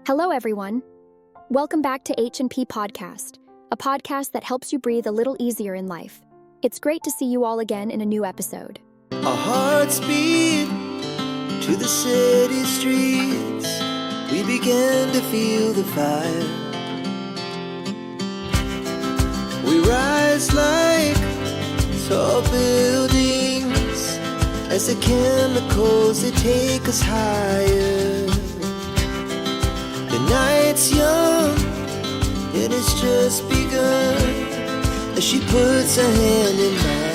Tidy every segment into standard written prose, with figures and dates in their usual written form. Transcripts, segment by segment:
Hello, everyone. Welcome back to H&P Podcast, a podcast that helps you breathe a little easier in life. It's great to see you all again in a new episode. Our hearts beat to the city streets. We began to feel the fire. We rise like tall buildings as the chemicals they take us higher. The night's young, it has just begun as she puts her hand in mine.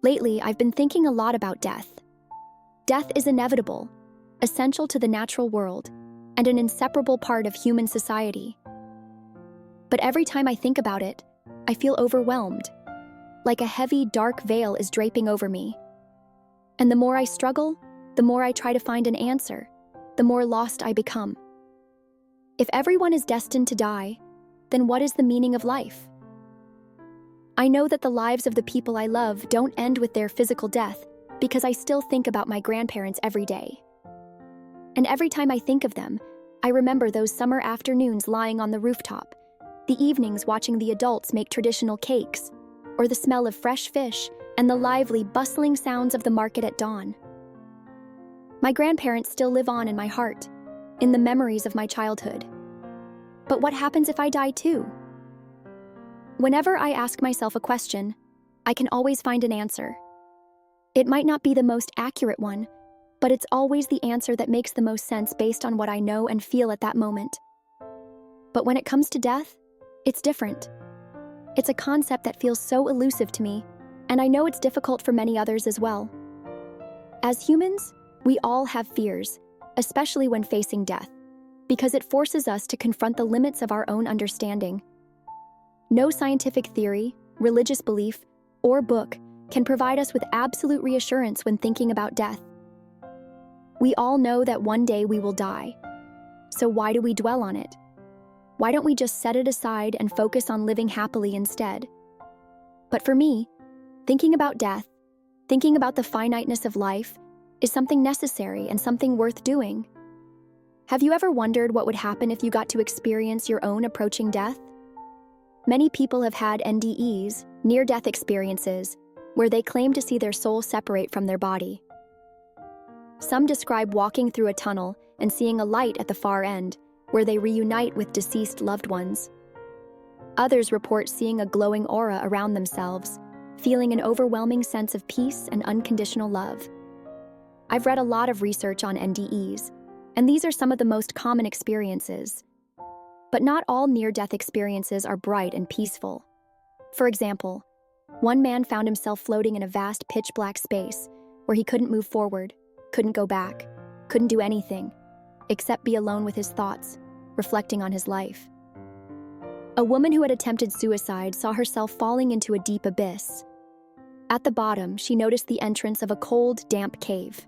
Lately, I've been thinking a lot about death. Death is inevitable, essential to the natural world, and an inseparable part of human society. But every time I think about it, I feel overwhelmed, like a heavy, dark veil is draping over me. And the more I struggle, the more I try to find an answer, the more lost I become. If everyone is destined to die, then what is the meaning of life? I know that the lives of the people I love don't end with their physical death because I still think about my grandparents every day. And every time I think of them, I remember those summer afternoons lying on the rooftop, the evenings watching the adults make traditional cakes, or the smell of fresh fish and the lively, bustling sounds of the market at dawn. My grandparents still live on in my heart, in the memories of my childhood. But what happens if I die too? Whenever I ask myself a question, I can always find an answer. It might not be the most accurate one, but it's always the answer that makes the most sense based on what I know and feel at that moment. But when it comes to death, it's different. It's a concept that feels so elusive to me, and I know it's difficult for many others as well. As humans, we all have fears, especially when facing death, because it forces us to confront the limits of our own understanding. No scientific theory, religious belief, or book can provide us with absolute reassurance when thinking about death. We all know that one day we will die. So why do we dwell on it? Why don't we just set it aside and focus on living happily instead? But for me, thinking about death, thinking about the finiteness of life, is something necessary and something worth doing. Have you ever wondered what would happen if you got to experience your own approaching death? Many people have had NDEs, near-death experiences, where they claim to see their soul separate from their body. Some describe walking through a tunnel and seeing a light at the far end, where they reunite with deceased loved ones. Others report seeing a glowing aura around themselves, feeling an overwhelming sense of peace and unconditional love. I've read a lot of research on NDEs, and these are some of the most common experiences. But not all near-death experiences are bright and peaceful. For example, one man found himself floating in a vast pitch-black space where he couldn't move forward, couldn't go back, couldn't do anything, except be alone with his thoughts, reflecting on his life. A woman who had attempted suicide saw herself falling into a deep abyss. At the bottom, she noticed the entrance of a cold, damp cave.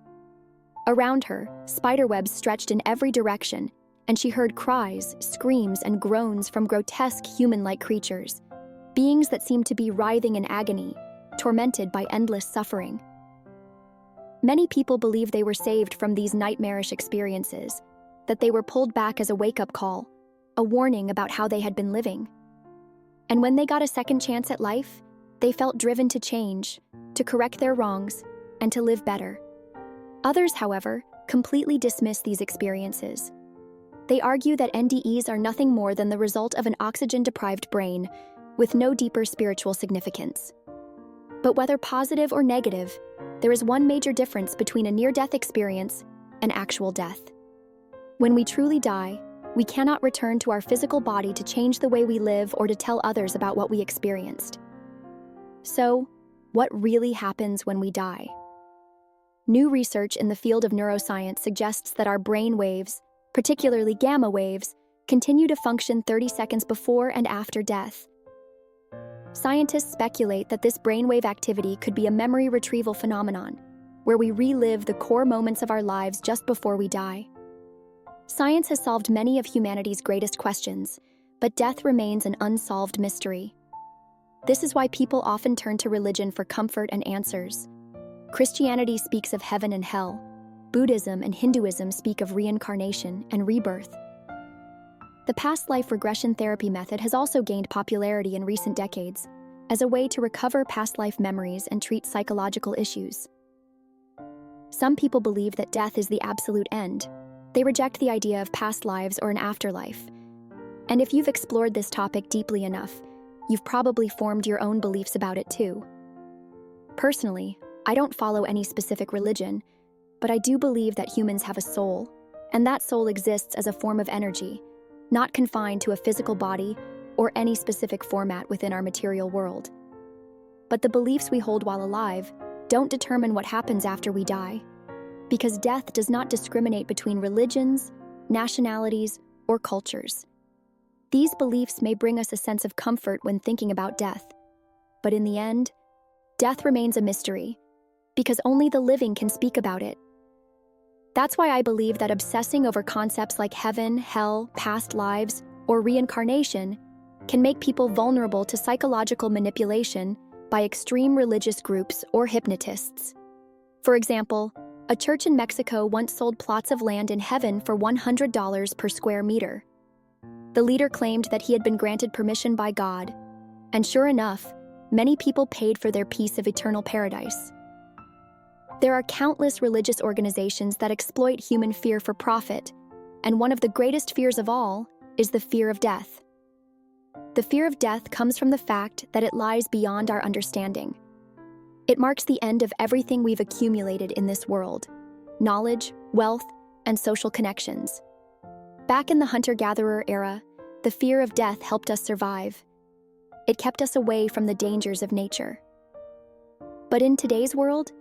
Around her, spiderwebs stretched in every direction, and she heard cries, screams, and groans from grotesque human-like creatures, beings that seemed to be writhing in agony, tormented by endless suffering. Many people believe they were saved from these nightmarish experiences, that they were pulled back as a wake-up call, a warning about how they had been living. And when they got a second chance at life, they felt driven to change, to correct their wrongs, and to live better. Others, however, completely dismiss these experiences. They argue that NDEs are nothing more than the result of an oxygen-deprived brain, with no deeper spiritual significance. But whether positive or negative, there is one major difference between a near-death experience and actual death. When we truly die, we cannot return to our physical body to change the way we live or to tell others about what we experienced. So, what really happens when we die? New research in the field of neuroscience suggests that our brain waves, particularly gamma waves, continue to function 30 seconds before and after death. Scientists speculate that this brainwave activity could be a memory retrieval phenomenon, where we relive the core moments of our lives just before we die. Science has solved many of humanity's greatest questions, but death remains an unsolved mystery. This is why people often turn to religion for comfort and answers. Christianity speaks of heaven and hell. Buddhism and Hinduism speak of reincarnation and rebirth. The past life regression therapy method has also gained popularity in recent decades as a way to recover past life memories and treat psychological issues. Some people believe that death is the absolute end. They reject the idea of past lives or an afterlife. And if you've explored this topic deeply enough, you've probably formed your own beliefs about it too. Personally, I don't follow any specific religion, but I do believe that humans have a soul, and that soul exists as a form of energy, not confined to a physical body or any specific format within our material world. But the beliefs we hold while alive don't determine what happens after we die, because death does not discriminate between religions, nationalities, or cultures. These beliefs may bring us a sense of comfort when thinking about death, but in the end, death remains a mystery, because only the living can speak about it. That's why I believe that obsessing over concepts like heaven, hell, past lives, or reincarnation can make people vulnerable to psychological manipulation by extreme religious groups or hypnotists. For example, a church in Mexico once sold plots of land in heaven for $100 per square meter. The leader claimed that he had been granted permission by God, and sure enough, many people paid for their piece of eternal paradise. There are countless religious organizations that exploit human fear for profit, and one of the greatest fears of all is the fear of death. The fear of death comes from the fact that it lies beyond our understanding. It marks the end of everything we've accumulated in this world: knowledge, wealth, and social connections. Back in the hunter-gatherer era, the fear of death helped us survive. It kept us away from the dangers of nature. But in today's world,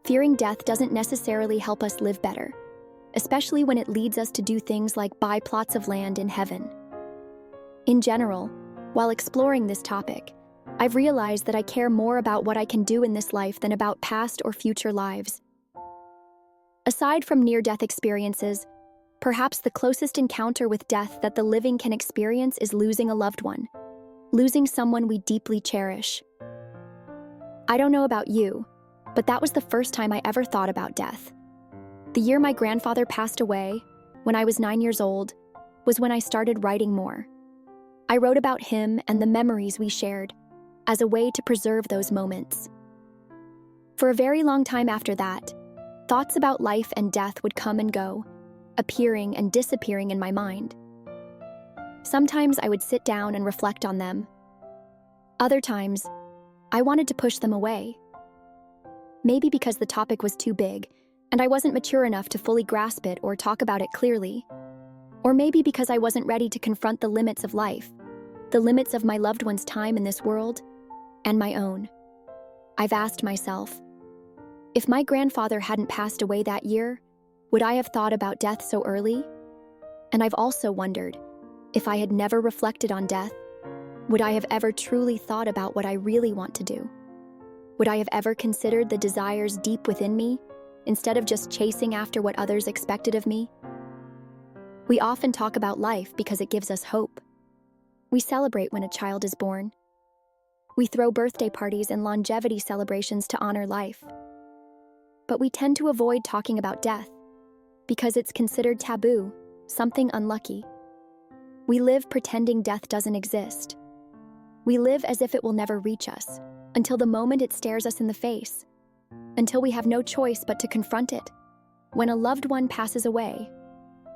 fearing death doesn't necessarily help us live better, especially when it leads us to do things like buy plots of land in heaven. In general, while exploring this topic, I've realized that I care more about what I can do in this life than about past or future lives. Aside from near-death experiences, perhaps the closest encounter with death that the living can experience is losing a loved one, losing someone we deeply cherish. I don't know about you, but that was the first time I ever thought about death. The year my grandfather passed away, when I was 9 years old, was when I started writing more. I wrote about him and the memories we shared as a way to preserve those moments. For a very long time after that, thoughts about life and death would come and go, appearing and disappearing in my mind. Sometimes I would sit down and reflect on them. Other times, I wanted to push them away. Maybe because the topic was too big, and I wasn't mature enough to fully grasp it or talk about it clearly. Or maybe because I wasn't ready to confront the limits of life, the limits of my loved one's time in this world, and my own. I've asked myself, if my grandfather hadn't passed away that year, would I have thought about death so early? And I've also wondered, if I had never reflected on death, would I have ever truly thought about what I really want to do? Would I have ever considered the desires deep within me, instead of just chasing after what others expected of me? We often talk about life because it gives us hope. We celebrate when a child is born. We throw birthday parties and longevity celebrations to honor life. But we tend to avoid talking about death because it's considered taboo, something unlucky. We live pretending death doesn't exist. We live as if it will never reach us, until the moment it stares us in the face, until we have no choice but to confront it, when a loved one passes away,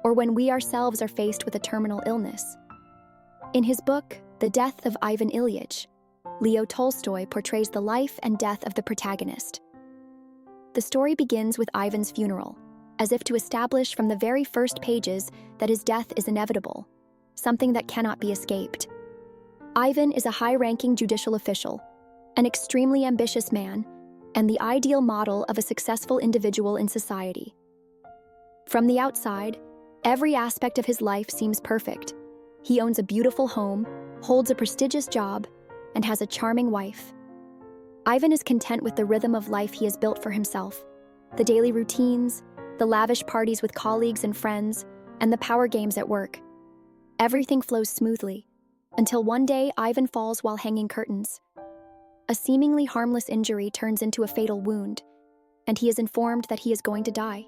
or when we ourselves are faced with a terminal illness. In his book, The Death of Ivan Ilyich, Leo Tolstoy portrays the life and death of the protagonist. The story begins with Ivan's funeral, as if to establish from the very first pages that his death is inevitable, something that cannot be escaped. Ivan is a high-ranking judicial official, an extremely ambitious man, and the ideal model of a successful individual in society. From the outside, every aspect of his life seems perfect. He owns a beautiful home, holds a prestigious job, and has a charming wife. Ivan is content with the rhythm of life he has built for himself, the daily routines, the lavish parties with colleagues and friends, and the power games at work. Everything flows smoothly, until one day Ivan falls while hanging curtains. a seemingly harmless injury turns into a fatal wound, and he is informed that he is going to die.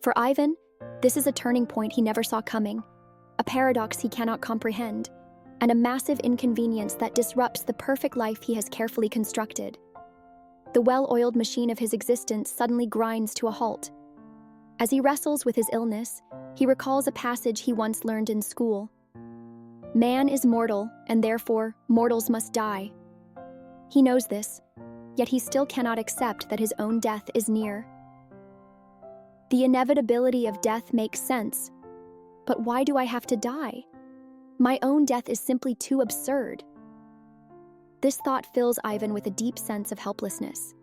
For Ivan, this is a turning point he never saw coming, a paradox he cannot comprehend, and a massive inconvenience that disrupts the perfect life he has carefully constructed. The well-oiled machine of his existence suddenly grinds to a halt. As he wrestles with his illness, he recalls a passage he once learned in school. Man is mortal, and therefore mortals must die. He knows this, yet he still cannot accept that his own death is near. The inevitability of death makes sense, but why do I have to die? My own death is simply too absurd. This thought fills Ivan with a deep sense of helplessness.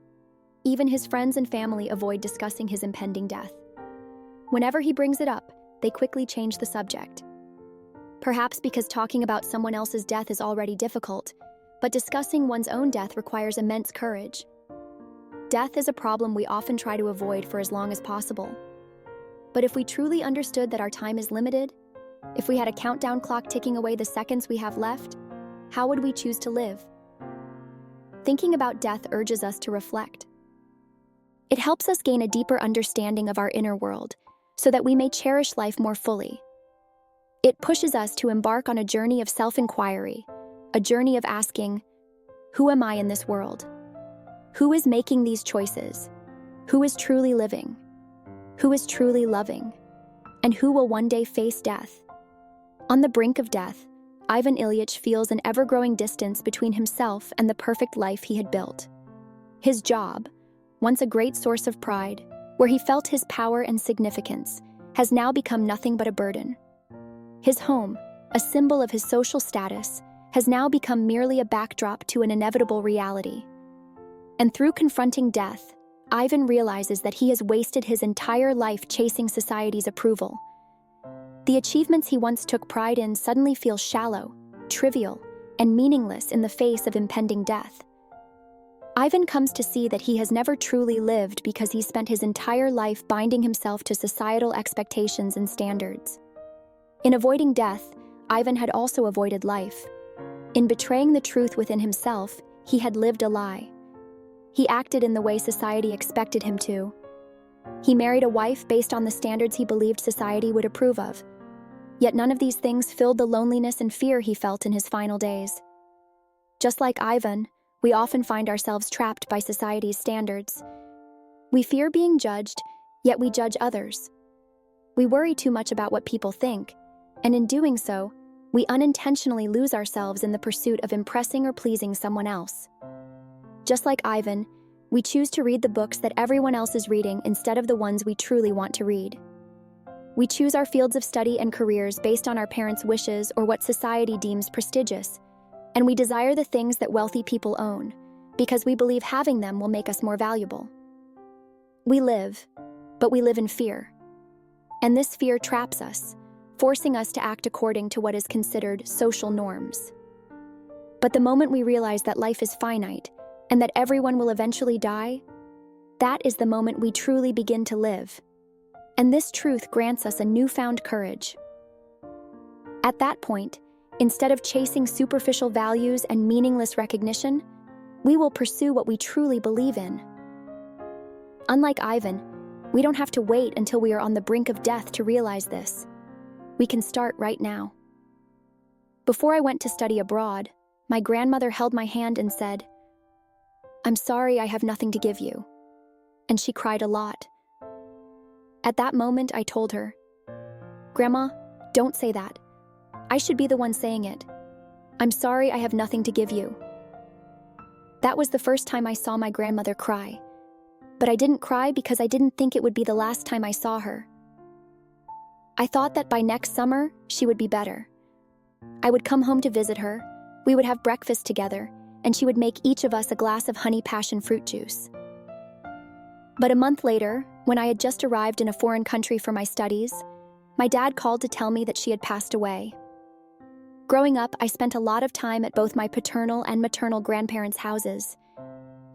Even his friends and family avoid discussing his impending death. Whenever he brings it up, they quickly change the subject. Perhaps because talking about someone else's death is already difficult, but discussing one's own death requires immense courage. Death is a problem we often try to avoid for as long as possible. But if we truly understood that our time is limited, if we had a countdown clock ticking away the seconds we have left, how would we choose to live? Thinking about death urges us to reflect. It helps us gain a deeper understanding of our inner world, so that we may cherish life more fully. It pushes us to embark on a journey of self-inquiry, a journey of asking, who am I in this world? Who is making these choices? Who is truly living? Who is truly loving? And who will one day face death? On the brink of death, Ivan Ilyich feels an ever-growing distance between himself and the perfect life he had built. His job, once a great source of pride, where he felt his power and significance, has now become nothing but a burden. His home, a symbol of his social status, has now become merely a backdrop to an inevitable reality. And through confronting death, Ivan realizes that he has wasted his entire life chasing society's approval. The achievements he once took pride in suddenly feel shallow, trivial, and meaningless in the face of impending death. Ivan comes to see that he has never truly lived because he spent his entire life binding himself to societal expectations and standards. In avoiding death, Ivan had also avoided life. In betraying the truth within himself, he had lived a lie. He acted in the way society expected him to. He married a wife based on the standards he believed society would approve of. Yet none of these things filled the loneliness and fear he felt in his final days. Just like Ivan, we often find ourselves trapped by society's standards. We fear being judged, yet we judge others. We worry too much about what people think, and in doing so, we unintentionally lose ourselves in the pursuit of impressing or pleasing someone else. Just like Ivan, we choose to read the books that everyone else is reading instead of the ones we truly want to read. We choose our fields of study and careers based on our parents' wishes or what society deems prestigious, and we desire the things that wealthy people own, because we believe having them will make us more valuable. We live, but we live in fear. And this fear traps us, forcing us to act according to what is considered social norms. But the moment we realize that life is finite, and that everyone will eventually die, that is the moment we truly begin to live. And this truth grants us a newfound courage. At that point, instead of chasing superficial values and meaningless recognition, we will pursue what we truly believe in. Unlike Ivan, we don't have to wait until we are on the brink of death to realize this. We can start right now. Before I went to study abroad, my grandmother held my hand and said, "I'm sorry I have nothing to give you." And she cried a lot. At that moment, I told her, "Grandma, don't say that. I should be the one saying it. I'm sorry I have nothing to give you." That was the first time I saw my grandmother cry. But I didn't cry because I didn't think it would be the last time I saw her. I thought that by next summer, she would be better. I would come home to visit her, we would have breakfast together, and she would make each of us a glass of honey passion fruit juice. But a month later, when I had just arrived in a foreign country for my studies, my dad called to tell me that she had passed away. Growing up, I spent a lot of time at both my paternal and maternal grandparents' houses.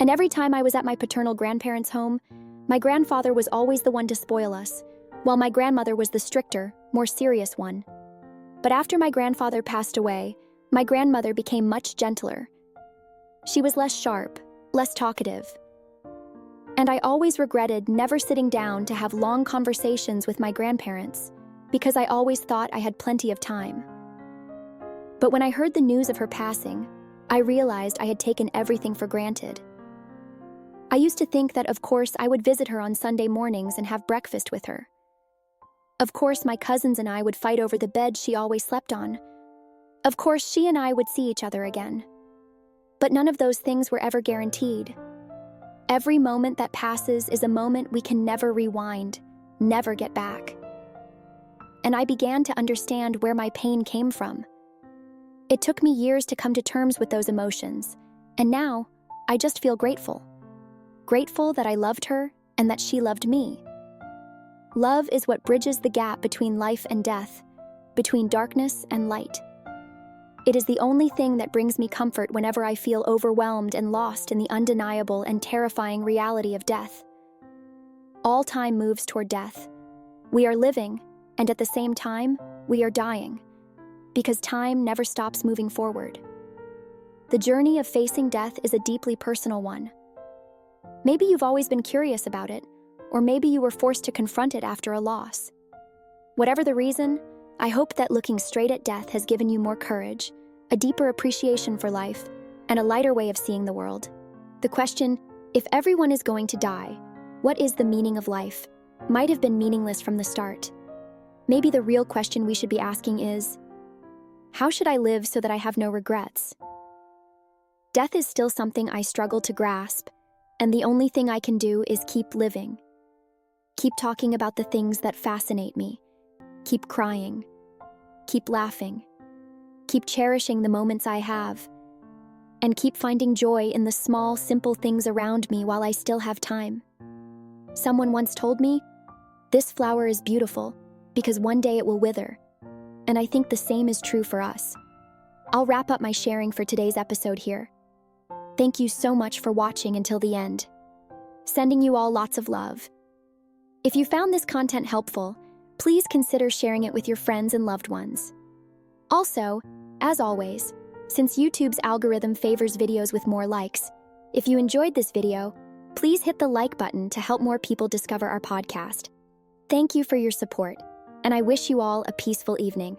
And every time I was at my paternal grandparents' home, my grandfather was always the one to spoil us, while my grandmother was the stricter, more serious one. But after my grandfather passed away, my grandmother became much gentler. She was less sharp, less talkative. And I always regretted never sitting down to have long conversations with my grandparents because I always thought I had plenty of time. But when I heard the news of her passing, I realized I had taken everything for granted. I used to think that, of course, I would visit her on Sunday mornings and have breakfast with her. Of course, my cousins and I would fight over the bed she always slept on. Of course, she and I would see each other again. But none of those things were ever guaranteed. Every moment that passes is a moment we can never rewind, never get back. And I began to understand where my pain came from. It took me years to come to terms with those emotions, and now I just feel grateful. Grateful that I loved her and that she loved me. Love is what bridges the gap between life and death, between darkness and light. It is the only thing that brings me comfort whenever I feel overwhelmed and lost in the undeniable and terrifying reality of death. All time moves toward death. We are living, and at the same time, we are dying, because time never stops moving forward. The journey of facing death is a deeply personal one. Maybe you've always been curious about it, or maybe you were forced to confront it after a loss. Whatever the reason, I hope that looking straight at death has given you more courage, a deeper appreciation for life, and a lighter way of seeing the world. The question, if everyone is going to die, what is the meaning of life, might have been meaningless from the start. Maybe the real question we should be asking is, how should I live so that I have no regrets? Death is still something I struggle to grasp, and the only thing I can do is keep living. Keep talking about the things that fascinate me. Keep crying. Keep laughing. Keep cherishing the moments I have. And keep finding joy in the small, simple things around me while I still have time. Someone once told me, "This flower is beautiful because one day it will wither." And I think the same is true for us. I'll wrap up my sharing for today's episode here. Thank you so much for watching until the end. Sending you all lots of love. If you found this content helpful, please consider sharing it with your friends and loved ones. Also, as always, since YouTube's algorithm favors videos with more likes, if you enjoyed this video, please hit the like button to help more people discover our podcast. Thank you for your support, and I wish you all a peaceful evening.